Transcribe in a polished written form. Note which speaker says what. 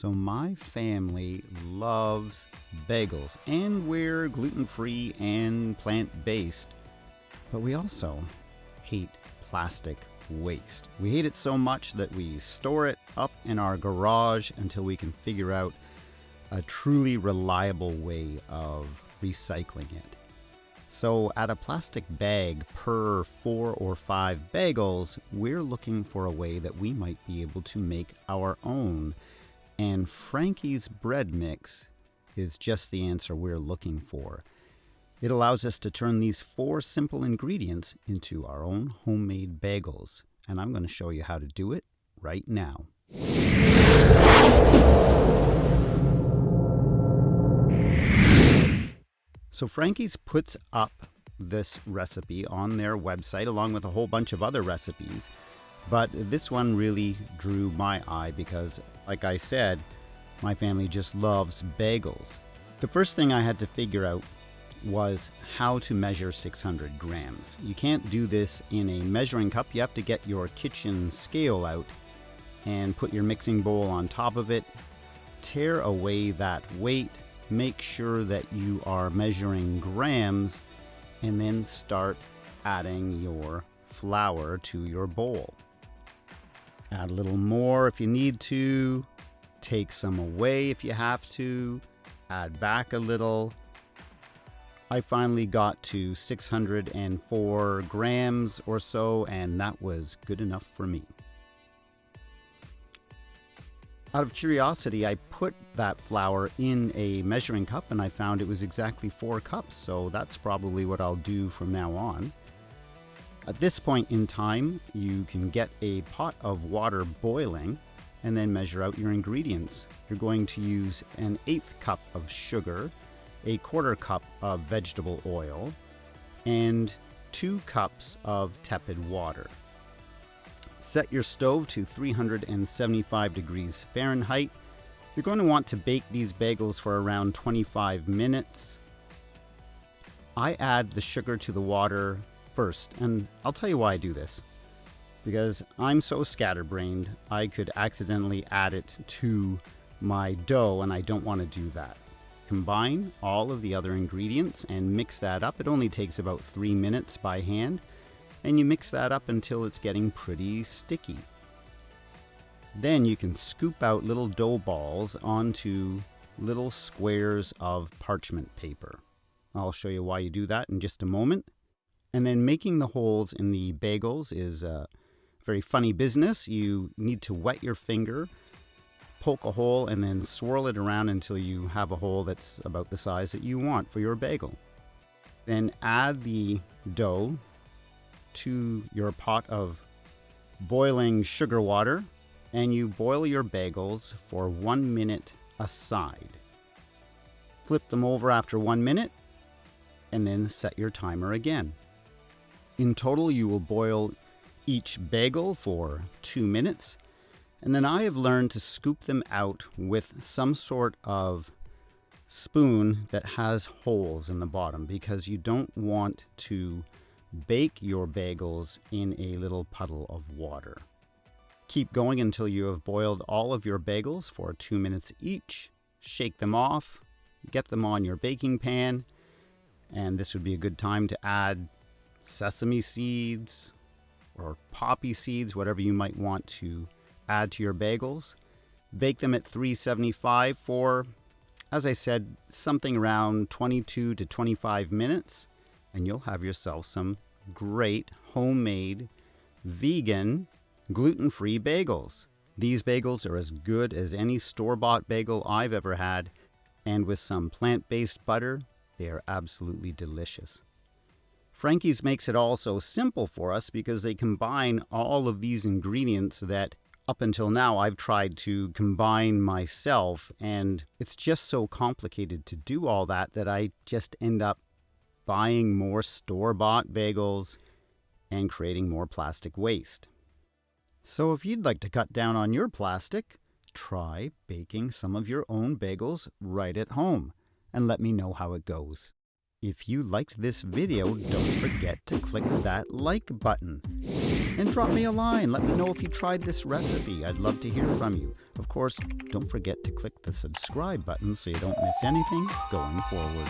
Speaker 1: So my family loves bagels, and we're gluten-free and plant-based. But we also hate plastic waste. We hate it so much that we store it up in our garage until we can figure out a truly reliable way of recycling it. So at a plastic bag per 4 or 5 bagels, we're looking for a way that we might be able to make our own. And Frankie's bread mix is just the answer we're looking for. It allows us to turn these 4 simple ingredients into our own homemade bagels. And I'm going to show you how to do it right now. So Frankie's puts up this recipe on their website along with a whole bunch of other recipes. But this one really drew my eye because, like I said, my family just loves bagels. The first thing I had to figure out was how to measure 600 grams. You can't do this in a measuring cup. You have to get your kitchen scale out and put your mixing bowl on top of it. Tear away that weight. Make sure that you are measuring grams, and then start adding your flour to your bowl. Add a little more if you need to. Take some away if you have to. Add back a little. I finally got to 604 grams or so, and that was good enough for me. Out of curiosity, I put that flour in a measuring cup and I found it was exactly 4 cups, so that's probably what I'll do from now on. At this point in time, you can get a pot of water boiling and then measure out your ingredients. You're going to use an 1/8 cup of sugar, a 1/4 cup of vegetable oil, and 2 cups of tepid water. Set your stove to 375 degrees Fahrenheit. You're going to want to bake these bagels for around 25 minutes. I add the sugar to the water first, and I'll tell you why I do this. Because I'm so scatterbrained, I could accidentally add it to my dough, and I don't want to do that. Combine all of the other ingredients and mix that up. It only takes about 3 minutes by hand. And you mix that up until it's getting pretty sticky. Then you can scoop out little dough balls onto little squares of parchment paper. I'll show you why you do that in just a moment. And then making the holes in the bagels is a very funny business. You need to wet your finger, poke a hole, and then swirl it around until you have a hole that's about the size that you want for your bagel. Then add the dough to your pot of boiling sugar water, and you boil your bagels for 1 minute aside. Flip them over after 1 minute, and then set your timer again. In total, you will boil each bagel for 2 minutes, and then I have learned to scoop them out with some sort of spoon that has holes in the bottom, because you don't want to bake your bagels in a little puddle of water. Keep going until you have boiled all of your bagels for 2 minutes each. Shake them off, get them on your baking pan, and this would be a good time to add sesame seeds or poppy seeds, whatever you might want to add to your bagels. Bake them at 375 for, as I said, something around 22 to 25 minutes. And you'll have yourself some great homemade, vegan, gluten-free bagels. These bagels are as good as any store-bought bagel I've ever had, and with some plant-based butter, they are absolutely delicious. Frankie's makes it all so simple for us because they combine all of these ingredients that up until now I've tried to combine myself, and it's just so complicated to do all that I just end up buying more store-bought bagels and creating more plastic waste. So if you'd like to cut down on your plastic, try baking some of your own bagels right at home and let me know how it goes. If you liked this video, don't forget to click that like button. And drop me a line. Let me know if you tried this recipe. I'd love to hear from you. Of course, don't forget to click the subscribe button so you don't miss anything going forward.